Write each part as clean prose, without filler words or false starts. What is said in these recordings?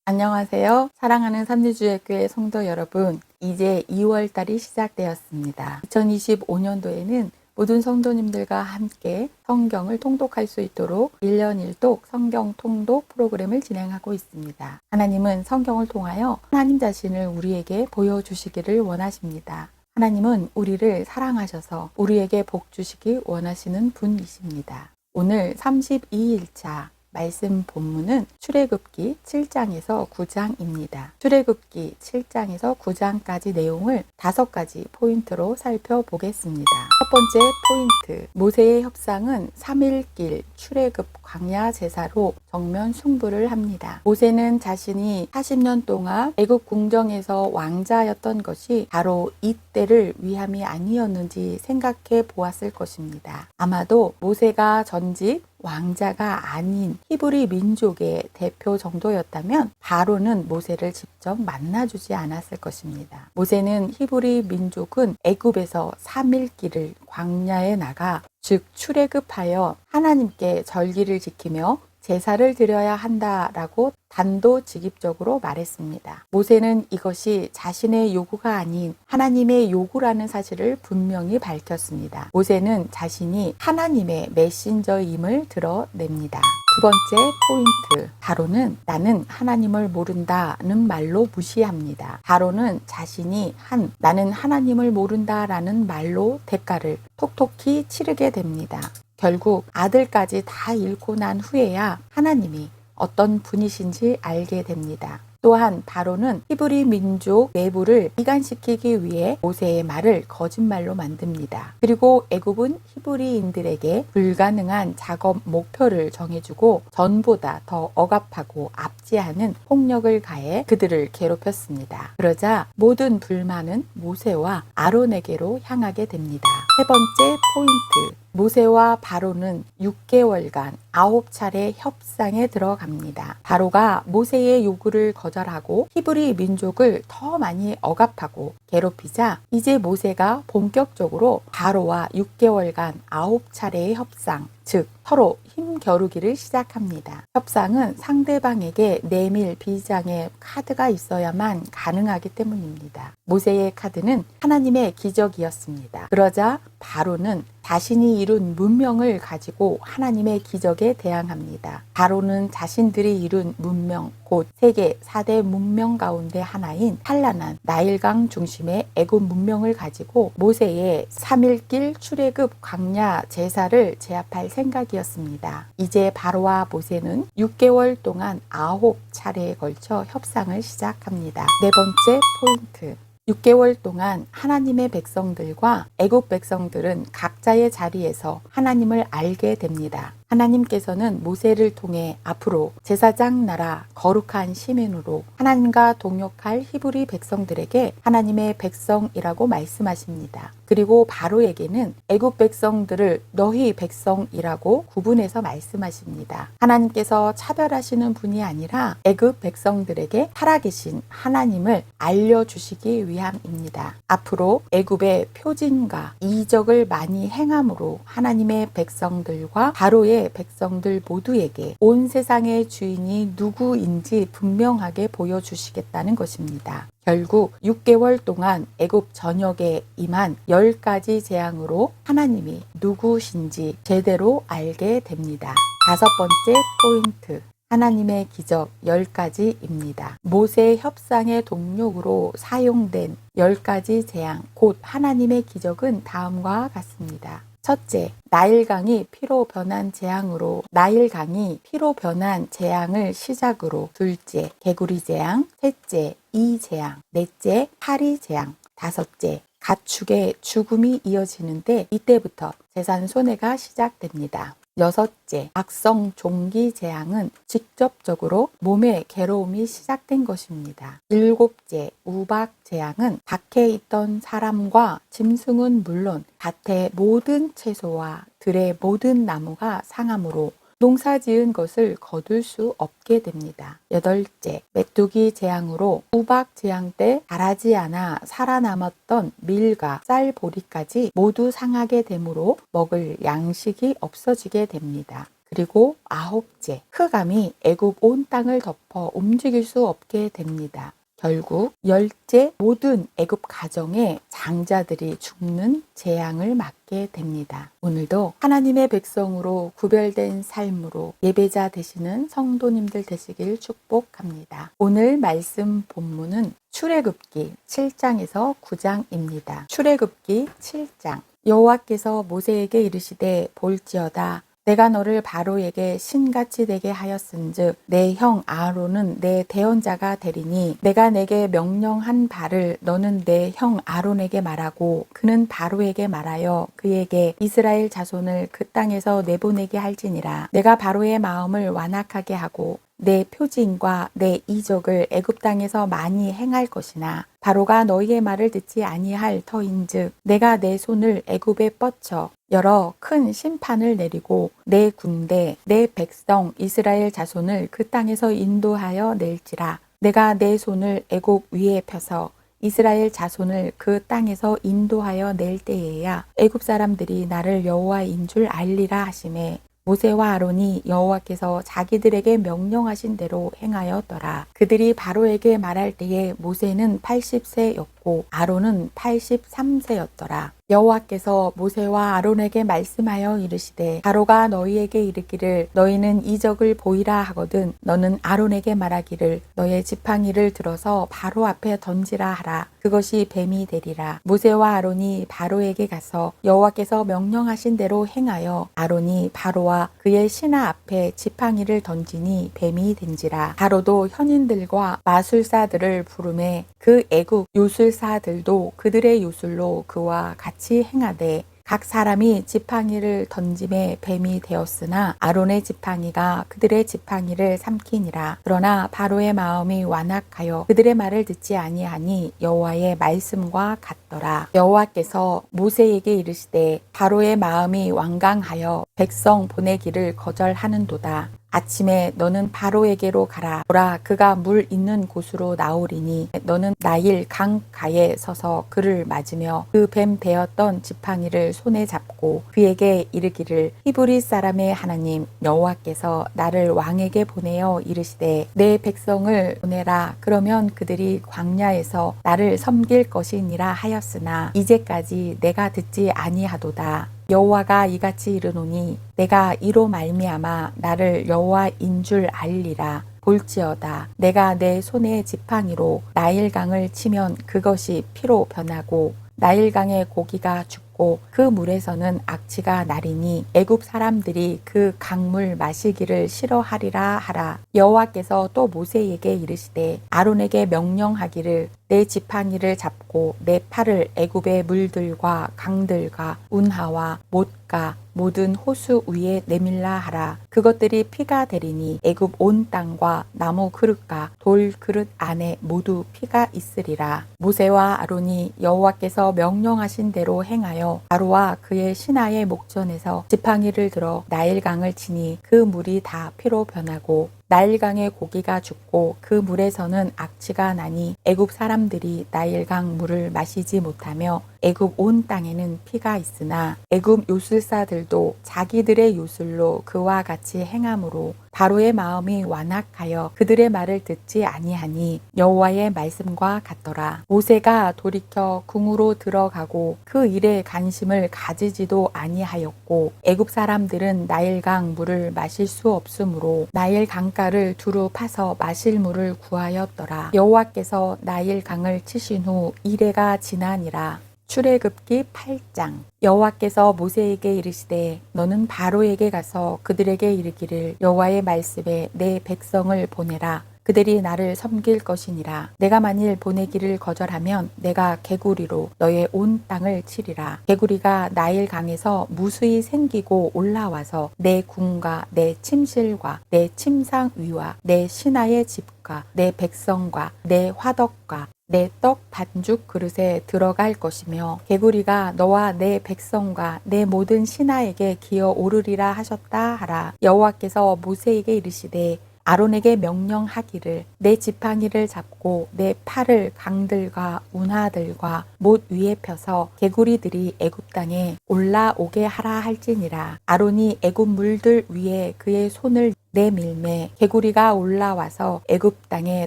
안녕하세요. 사랑하는 삼리주의교회 성도 여러분, 이제 2월 달이 시작되었습니다. 2025년도에는 모든 성도님들과 함께 성경을 통독할 수 있도록 1년 1독 성경 통독 프로그램을 진행하고 있습니다. 하나님은 성경을 통하여 하나님 자신을 우리에게 보여주시기를 원하십니다. 하나님은 우리를 사랑하셔서 우리에게 복 주시기 원하시는 분이십니다. 오늘 32일차 말씀 본문은 출애굽기 7장에서 9장입니다. 출애굽기 7장에서 9장까지 내용을 5가지 포인트로 살펴보겠습니다. 첫 번째 포인트, 모세의 협상은 3일길 출애굽 광야 제사로 정면 승부를 합니다. 모세는 자신이 40년 동안 애굽 궁정에서 왕자였던 것이 바로 이때를 위함이 아니었는지 생각해 보았을 것입니다. 아마도 모세가 전직 왕자가 아닌 히브리 민족의 대표 정도였다면 바로는 모세를 직접 만나주지 않았을 것입니다. 모세는 히브리 민족은 애굽에서 3일길을 광야에 나가 즉 출애굽하여 하나님께 절기를 지키며 제사를 드려야 한다라고 단도직입적으로 말했습니다. 모세는 이것이 자신의 요구가 아닌 하나님의 요구라는 사실을 분명히 밝혔습니다. 모세는 자신이 하나님의 메신저임을 드러냅니다. 두 번째 포인트, 바로는 나는 하나님을 모른다는 말로 무시합니다. 바로는 자신이 나는 하나님을 모른다라는 말로 대가를 톡톡히 치르게 됩니다. 결국 아들까지 다 잃고 난 후에야 하나님이 어떤 분이신지 알게 됩니다. 또한 바로는 히브리 민족 내부를 이간시키기 위해 모세의 말을 거짓말로 만듭니다. 그리고 애굽은 히브리인들에게 불가능한 작업 목표를 정해주고 전보다 더 억압하고 압제하는 폭력을 가해 그들을 괴롭혔습니다. 그러자 모든 불만은 모세와 아론에게로 향하게 됩니다. 세 번째 포인트, 모세와 바로는 6개월간 9차례 협상에 들어갑니다. 바로가 모세의 요구를 거절하고 히브리 민족을 더 많이 억압하고 괴롭히자 이제 모세가 본격적으로 바로와 6개월간 9차례의 협상, 즉 서로 힘겨루기를 시작합니다. 협상은 상대방에게 내밀 비장의 카드가 있어야만 가능하기 때문입니다. 모세의 카드는 하나님의 기적이었습니다. 그러자 바로는 자신이 이룬 문명을 가지고 하나님의 기적에 대항합니다. 바로는 자신들이 이룬 문명, 곧 세계 4대 문명 가운데 하나인 찬란한 나일강 중심의 애굽 문명을 가지고 모세의 3일길 출애굽 광야 제사를 제압할 생각이었습니다. 이제 바로와 모세는 6개월 동안 9차례에 걸쳐 협상을 시작합니다. 네 번째 포인트, 6개월 동안 하나님의 백성들과 애굽 백성들은 각자의 자리에서 하나님을 알게 됩니다. 하나님께서는 모세를 통해 앞으로 제사장 나라 거룩한 시민으로 하나님과 동역할 히브리 백성들에게 하나님의 백성이라고 말씀하십니다. 그리고 바로에게는 애굽 백성들을 너희 백성이라고 구분해서 말씀하십니다. 하나님께서 차별하시는 분이 아니라 애굽 백성들에게 살아계신 하나님을 알려주시기 위함입니다. 앞으로 애굽의 표징과 이적을 많이 행함으로 하나님의 백성들과 바로의 백성들 모두에게 온 세상의 주인이 누구인지 분명하게 보여주시겠다는 것입니다. 결국 6개월 동안 애굽 전역에 임한 10가지 재앙으로 하나님이 누구신지 제대로 알게 됩니다. 다섯 번째 포인트, 하나님의 기적 10가지입니다. 모세 협상의 동력으로 사용된 10가지 재앙, 곧 하나님의 기적은 다음과 같습니다. 첫째, 나일강이 피로 변한 재앙으로 나일강이 피로 변한 재앙을 시작으로, 둘째, 개구리 재앙, 셋째, 이 재앙, 넷째, 파리 재앙, 다섯째, 가축의 죽음이 이어지는데 이때부터 재산 손해가 시작됩니다. 여섯째, 악성 종기 재앙은 직접적으로 몸의 괴로움이 시작된 것입니다. 일곱째, 우박 재앙은 밭에 있던 사람과 짐승은 물론 밭의 모든 채소와 들의 모든 나무가 상함으로 농사 지은 것을 거둘 수 없게 됩니다. 여덟째, 메뚜기 재앙으로 우박 재앙 때 자라지 않아 살아남았던 밀과 쌀 보리까지 모두 상하게 되므로 먹을 양식이 없어지게 됩니다. 그리고 9째, 흑암이 애굽 온 땅을 덮어 움직일 수 없게 됩니다. 결국 10째, 모든 애굽 가정의 장자들이 죽는 재앙을 맞게 됩니다. 오늘도 하나님의 백성으로 구별된 삶으로 예배자 되시는 성도님들 되시길 축복합니다. 오늘 말씀 본문은 출애굽기 7장에서 9장입니다. 출애굽기 7장. 여호와께서 모세에게 이르시되 볼지어다 내가 너를 바로에게 신같이 되게 하였은즉 내 형 아론은 내 대언자가 되리니 내가 내게 명령한 바를 너는 내 형 아론에게 말하고 그는 바로에게 말하여 그에게 이스라엘 자손을 그 땅에서 내보내게 할지니라. 내가 바로의 마음을 완악하게 하고 내 표징과 내 이적을 애굽 땅에서 많이 행할 것이나 바로가 너희의 말을 듣지 아니할 터인즉 내가 내 손을 애굽에 뻗쳐 여러 큰 심판을 내리고 내 군대 내 백성 이스라엘 자손을 그 땅에서 인도하여 낼지라. 내가 내 손을 애굽 위에 펴서 이스라엘 자손을 그 땅에서 인도하여 낼 때에야 애굽 사람들이 나를 여호와인 줄 알리라 하시매 모세와 아론이 여호와께서 자기들에게 명령하신 대로 행하였더라. 그들이 바로에게 말할 때에 모세는 80세였고 아론은 83세였더라. 여호와께서 모세와 아론에게 말씀하여 이르시되 바로가 너희에게 이르기를 너희는 이적을 보이라 하거든 너는 아론에게 말하기를 너의 지팡이를 들어서 바로 앞에 던지라 하라. 그것이 뱀이 되리라. 모세와 아론이 바로에게 가서 여호와께서 명령하신 대로 행하여 아론이 바로와 그의 신하 앞에 지팡이를 던지니 뱀이 된지라. 바로도 현인들과 마술사들을 부르매 그 애굽 요술사들도 그들의 요술로 그와 같이 행하되 각 사람이 지팡이를 던짐에 뱀이 되었으나 아론의 지팡이가 그들의 지팡이를 삼키니라. 그러나 바로의 마음이 완악하여 그들의 말을 듣지 아니하니 여호와의 말씀과 같더라. 여호와께서 모세에게 이르시되 바로의 마음이 완강하여 백성 보내기를 거절하는도다. 아침에 너는 바로에게로 가라. 보라 그가 물 있는 곳으로 나오리니 너는 나일 강가에 서서 그를 맞으며 그 뱀 되었던 지팡이를 손에 잡고 그에게 이르기를 히브리 사람의 하나님 여호와께서 나를 왕에게 보내어 이르시되 내 백성을 보내라. 그러면 그들이 광야에서 나를 섬길 것이니라 하였으나 이제까지 내가 듣지 아니하도다. 여호와가 이같이 이르노니 내가 이로 말미암아 나를 여호와인 줄 알리라. 볼지어다 내가 내 손의 지팡이로 나일강을 치면 그것이 피로 변하고 나일강의 고기가 죽고 그 물에서는 악취가 나리니 애굽 사람들이 그 강물 마시기를 싫어하리라 하라. 여호와께서 또 모세에게 이르시되 아론에게 명령하기를 내 지팡이를 잡고 내 팔을 애굽의 물들과 강들과 운하와 못가 모든 호수 위에 내밀라 하라. 그것들이 피가 되리니 애굽 온 땅과 나무 그릇과 돌 그릇 안에 모두 피가 있으리라. 모세와 아론이 여호와께서 명령하신 대로 행하여 바로와 그의 신하의 목전에서 지팡이를 들어 나일강을 치니 그 물이 다 피로 변하고 나일강의 고기가 죽고 그 물에서는 악취가 나니 애굽 사람들이 나일강 물을 마시지 못하며 애굽 온 땅에는 피가 있으나 애굽 요술사들도 자기들의 요술로 그와 같이 행함으로 바로의 마음이 완악하여 그들의 말을 듣지 아니하니 여호와의 말씀과 같더라. 모세가 돌이켜 궁으로 들어가고 그 일에 관심을 가지지도 아니하였고 애굽 사람들은 나일강 물을 마실 수 없으므로 나일 강가를 두루 파서 마실 물을 구하였더라. 여호와께서 나일 강을 치신 후 이레가 지나니라. 출애굽기 8장. 여호와께서 모세에게 이르시되 너는 바로에게 가서 그들에게 이르기를 여호와의 말씀에 내 백성을 보내라. 그들이 나를 섬길 것이니라. 내가 만일 보내기를 거절하면 내가 개구리로 너의 온 땅을 치리라. 개구리가 나일 강에서 무수히 생기고 올라와서 내 궁과 내 침실과 내 침상 위와 내 신하의 집과 내 백성과 내 화덕과 내 떡 반죽 그릇에 들어갈 것이며 개구리가 너와 내 백성과 내 모든 신하에게 기어 오르리라 하셨다 하라. 여호와께서 모세에게 이르시되 아론에게 명령하기를 내 지팡이를 잡고 내 팔을 강들과 운하들과 못 위에 펴서 개구리들이 애굽 땅에 올라오게 하라 할지니라. 아론이 애굽 물들 위에 그의 손을 내밀매 개구리가 올라와서 애굽 땅에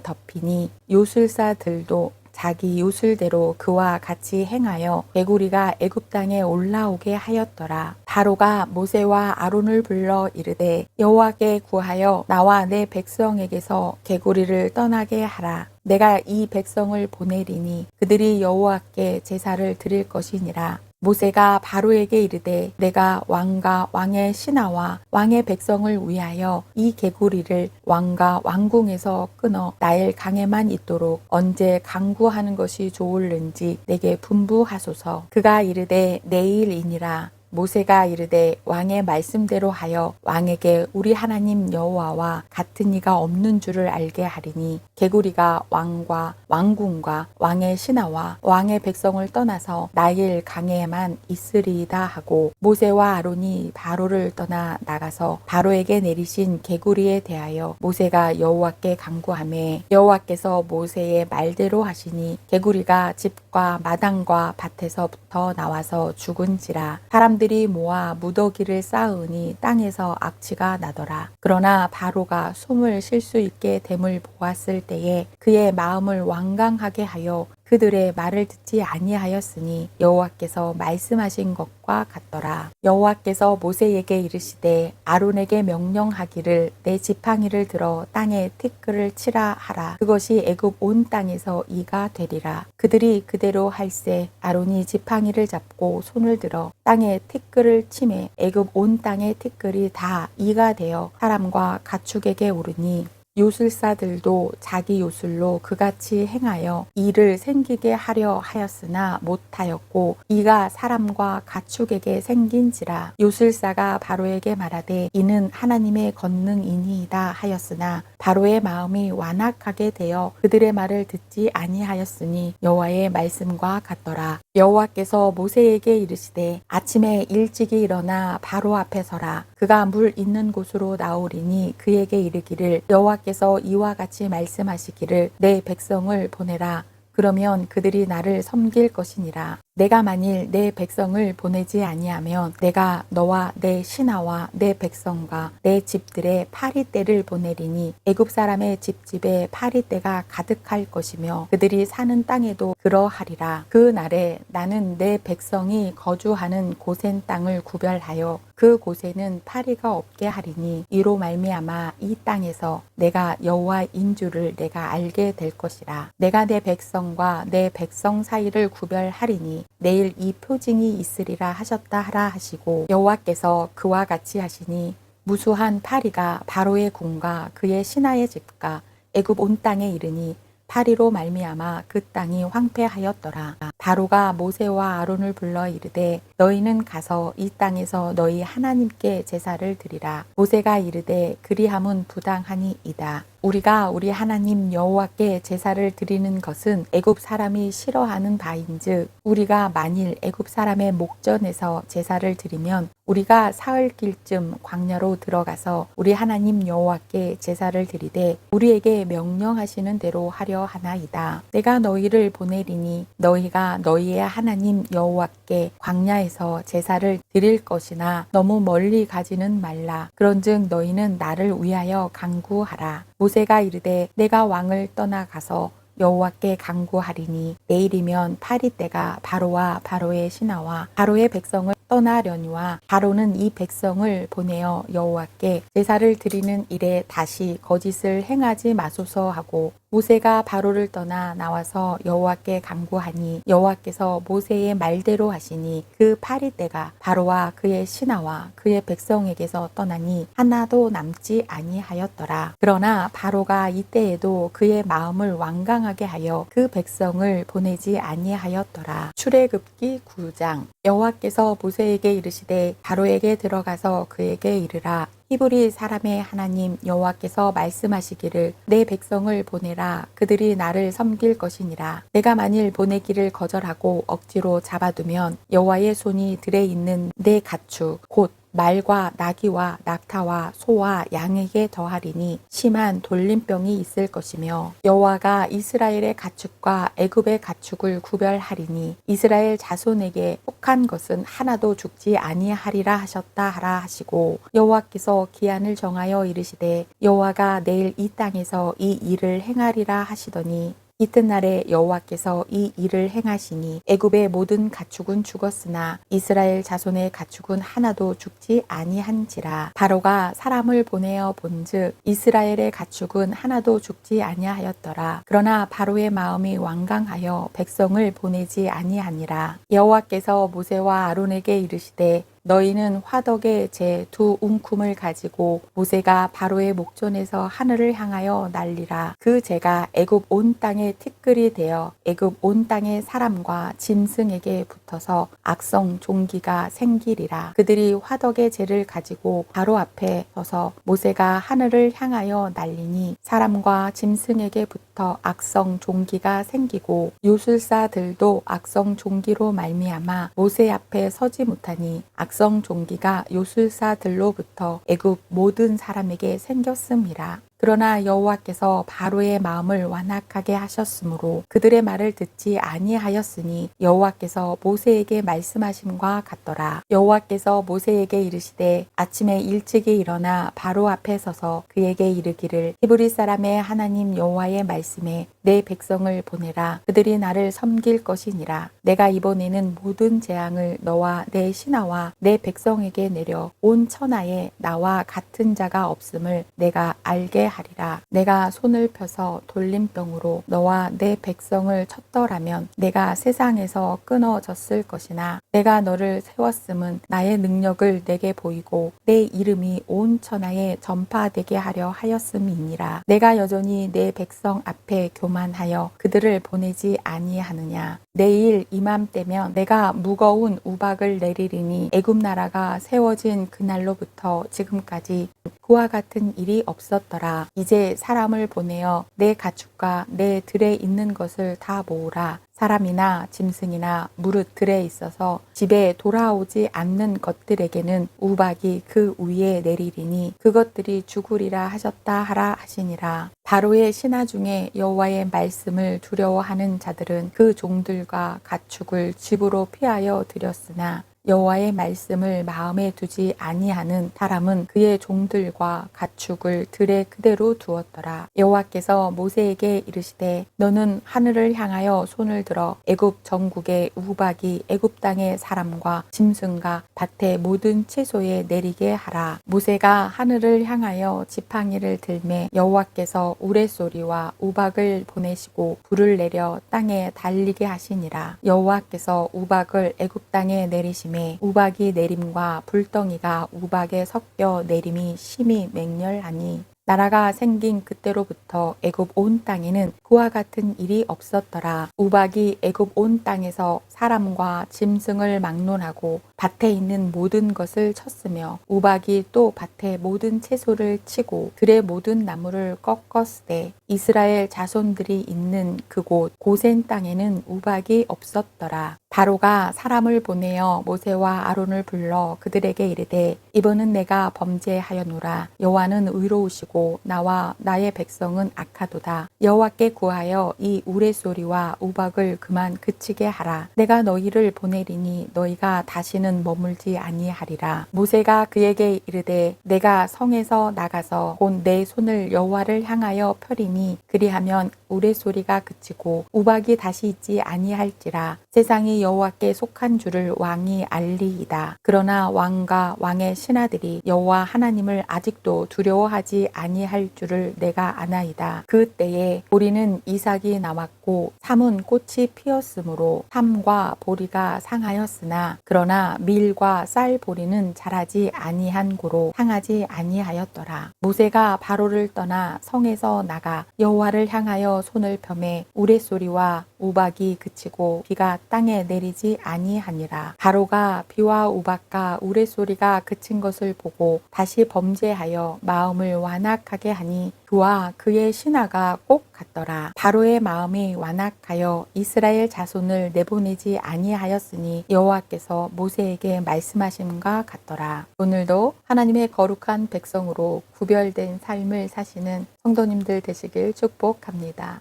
덮이니 요술사들도 자기 요술대로 그와 같이 행하여 개구리가 애굽 땅에 올라오게 하였더라. 바로가 모세와 아론을 불러 이르되 여호와께 구하여 나와 내 백성에게서 개구리를 떠나게 하라. 내가 이 백성을 보내리니 그들이 여호와께 제사를 드릴 것이니라. 모세가 바로에게 이르되 내가 왕과 왕의 신하와 왕의 백성을 위하여 이 개구리를 왕과 왕궁에서 끊어 나일 강에만 있도록 언제 강구하는 것이 좋을는지 내게 분부하소서. 그가 이르되 내일이니라. 모세가 이르되 왕의 말씀대로 하여 왕에게 우리 하나님 여호와와 같은 이가 없는 줄을 알게 하리니 개구리가 왕과 왕궁과 왕의 신하와 왕의 백성을 떠나서 나일 강에만 있으리이다 하고 모세와 아론이 바로를 떠나 나가서 바로에게 내리신 개구리에 대하여 모세가 여호와께 간구하매 여호와께서 모세의 말대로 하시니 개구리가 집과 마당과 밭에서부터 나와서 죽은지라. 사람들이 모아 무더기를 쌓으니 땅에서 악취가 나더라. 그러나 바로가 숨을 쉴 수 있게 됨을 보았을 때에 그의 마음을 완강하게 하여 그들의 말을 듣지 아니하였으니 여호와께서 말씀하신 것과 같더라. 여호와께서 모세에게 이르시되 아론에게 명령하기를 내 지팡이를 들어 땅에 티끌을 치라 하라. 그것이 애굽 온 땅에서 이가 되리라. 그들이 그대로 할세 아론이 지팡이를 잡고 손을 들어 땅에 티끌을 치매 애굽 온 땅의 티끌이 다 이가 되어 사람과 가축에게 오르니 요술사들도 자기 요술로 그같이 행하여 이를 생기게 하려 하였으나 못하였고 이가 사람과 가축에게 생긴지라. 요술사가 바로에게 말하되 이는 하나님의 권능이니이다 하였으나 바로의 마음이 완악하게 되어 그들의 말을 듣지 아니하였으니 여호와의 말씀과 같더라. 여호와께서 모세에게 이르시되 아침에 일찍이 일어나 바로 앞에 서라. 그가 물 있는 곳으로 나오리니 그에게 이르기를 여호와께서 이와 같이 말씀하시기를 내 백성을 보내라. 그러면 그들이 나를 섬길 것이니라. 내가 만일 내 백성을 보내지 아니하면 내가 너와 내 신하와 내 백성과 내 집들의 파리떼를 보내리니 애굽 사람의 집집에 파리떼가 가득할 것이며 그들이 사는 땅에도 그러하리라. 그 날에 나는 내 백성이 거주하는 고센 땅을 구별하여 그 곳에는 파리가 없게 하리니 이로 말미암아 이 땅에서 내가 여호와인 줄을 내가 알게 될 것이라. 내가 내 백성과 내 백성 사이를 구별하리니 내일 이 표징이 있으리라 하셨다 하라 하시고 여호와께서 그와 같이 하시니 무수한 파리가 바로의 궁과 그의 신하의 집과 애굽 온 땅에 이르니 파리로 말미암아 그 땅이 황폐하였더라. 바로가 모세와 아론을 불러 이르되 너희는 가서 이 땅에서 너희 하나님께 제사를 드리라. 모세가 이르되 그리함은 부당하니이다. 우리가 우리 하나님 여호와께 제사를 드리는 것은 애굽 사람이 싫어하는 바인즉 우리가 만일 애굽 사람의 목전에서 제사를 드리면 우리가 사흘길쯤 광야로 들어가서 우리 하나님 여호와께 제사를 드리되 우리에게 명령하시는 대로 하려 하나이다. 내가 너희를 보내리니 너희가 너희의 하나님 여호와께 광야에서 제사를 드릴 것이나 너무 멀리 가지는 말라. 그런즉 너희는 나를 위하여 간구하라. 모세가 이르되 내가 왕을 떠나가서 여호와께 간구하리니 내일이면 파리떼가 바로와 바로의 신하와 바로의 백성을 떠나려니와 바로는 이 백성을 보내어 여호와께 제사를 드리는 일에 다시 거짓을 행하지 마소서 하고 모세가 바로를 떠나 나와서 여호와께 간구하니 여호와께서 모세의 말대로 하시니 그 파리떼가 바로와 그의 신하와 그의 백성에게서 떠나니 하나도 남지 아니하였더라. 그러나 바로가 이때에도 그의 마음을 완강하게 하여 그 백성을 보내지 아니하였더라. 출애굽기 9장. 여호와께서 모세에게 이르시되 바로에게 들어가서 그에게 이르라. 히브리 사람의 하나님 여호와께서 말씀하시기를 내 백성을 보내라. 그들이 나를 섬길 것이니라. 내가 만일 보내기를 거절하고 억지로 잡아두면 여호와의 손이 들에 있는 내 가축 곧 말과 나귀와 낙타와 소와 양에게 더하리니 심한 돌림병이 있을 것이며 여호와가 이스라엘의 가축과 애굽의 가축을 구별하리니 이스라엘 자손에게 속한 것은 하나도 죽지 아니하리라 하셨다 하라 하시고 여호와께서 기한을 정하여 이르시되 여호와가 내일 이 땅에서 이 일을 행하리라 하시더니 이튿날에 여호와께서 이 일을 행하시니 애굽의 모든 가축은 죽었으나 이스라엘 자손의 가축은 하나도 죽지 아니한지라. 바로가 사람을 보내어 본즉 이스라엘의 가축은 하나도 죽지 아니하였더라. 그러나 바로의 마음이 완강하여 백성을 보내지 아니하니라. 여호와께서 모세와 아론에게 이르시되 너희는 화덕에 제 두 웅큼을 가지고 모세가 바로의 목전에서 하늘을 향하여 날리라. 그 재가 애굽 온 땅에 티끌이 되어 애굽 온 땅의 사람과 짐승에게 붙어서 악성 종기가 생기리라. 그들이 화덕의 재를 가지고 바로 앞에 서서 모세가 하늘을 향하여 날리니 사람과 짐승에게 붙어 악성 종기가 생기고 요술사들도 악성 종기로 말미암아 모세 앞에 서지 못하니 악성 종기가 요술사들로부터 애굽 모든 사람에게 생겼음이라. 그러나 여호와께서 바로의 마음을 완악하게 하셨으므로 그들의 말을 듣지 아니하였으니 여호와께서 모세에게 말씀하심과 같더라. 여호와께서 모세에게 이르시되 아침에 일찍이 일어나 바로 앞에 서서 그에게 이르기를 히브리 사람의 하나님 여호와의 말씀에 내 백성을 보내라. 그들이 나를 섬길 것이니라. 내가 이번에는 모든 재앙을 너와 내 신하와 내 백성에게 내려 온 천하에 나와 같은 자가 없음을 내가 알게 하리라. 내가 손을 펴서 돌림병으로 너와 내 백성을 쳤더라면 내가 세상에서 끊어졌을 것이나 내가 너를 세웠음은 나의 능력을 내게 보이고 내 이름이 온 천하에 전파되게 하려 하였음이니라. 내가 여전히 내 백성 앞에 교만하여 그들을 보내지 아니하느냐. 내일 이맘때면 내가 무거운 우박을 내리리니 애굽 나라가 세워진 그날로부터 지금까지 그와 같은 일이 없었더라. 이제 사람을 보내어 내 가축과 내 들에 있는 것을 다 모으라. 사람이나 짐승이나 무릇 들에 있어서 집에 돌아오지 않는 것들에게는 우박이 그 위에 내리리니 그것들이 죽으리라 하셨다 하라 하시니라. 바로의 신하 중에 여호와의 말씀을 두려워하는 자들은 그 종들과 가축을 집으로 피하여 들였으나 여호와의 말씀을 마음에 두지 아니하는 사람은 그의 종들과 가축을 들에 그대로 두었더라. 여호와께서 모세에게 이르시되 너는 하늘을 향하여 손을 들어 애굽 전국의 우박이 애굽 땅의 사람과 짐승과 밭의 모든 채소에 내리게 하라. 모세가 하늘을 향하여 지팡이를 들매 여호와께서 우레소리와 우박을 보내시고 불을 내려 땅에 달리게 하시니라. 여호와께서 우박을 애굽 땅에 내리시며 우박이 내림과 불덩이가 우박에 섞여 내림이 심히 맹렬하니 나라가 생긴 그때로부터 애굽 온 땅에는 그와 같은 일이 없었더라. 우박이 애굽 온 땅에서 사람과 짐승을 막론하고 밭에 있는 모든 것을 쳤으며 우박이 또 밭의 모든 채소를 치고 들의 모든 나무를 꺾었으되 이스라엘 자손들이 있는 그곳 고센 땅에는 우박이 없었더라. 바로가 사람을 보내어 모세와 아론을 불러 그들에게 이르되 이번은 내가 범죄하였노라. 여호와는 의로우시고 나와 나의 백성은 악하도다. 여호와께 구하여 이 우레소리와 우박을 그만 그치게 하라. 내가 너희를 보내리니 너희가 다시는 머물지 아니하리라. 모세가 그에게 이르되 내가 성에서 나가서 곧 내 손을 여호와를 향하여 펴리니 그리하면 우레소리가 그치고 우박이 다시 있지 아니할지라. 세상이 여호와께 속한 줄을 왕이 알리이다. 그러나 왕과 왕의 신하들이 여호와 하나님을 아직도 두려워하지 아니할 줄을 내가 아나이다. 그때에 보리는 이삭이 나왔고 삼은 꽃이 피었으므로 삼과 보리가 상하였으나 그러나 밀과 쌀 보리는 자라지 아니한 고로 상하지 아니하였더라. 모세가 바로를 떠나 성에서 나가 여호와를 향하여 손을 펴매 우레소리와 우박이 그치고 비가 땅에 내리지 아니하니라. 바로가 비와 우박과 우레소리가 그친 것을 보고 다시 범죄하여 마음을 완악하게 하니 그와 그의 신하가 꼭 같더라. 바로의 마음이 완악하여 이스라엘 자손을 내보내지 아니하였으니 여호와께서 모세에게 말씀하심과 같더라. 오늘도 하나님의 거룩한 백성으로 구별된 삶을 사시는 성도님들 되시길 축복합니다.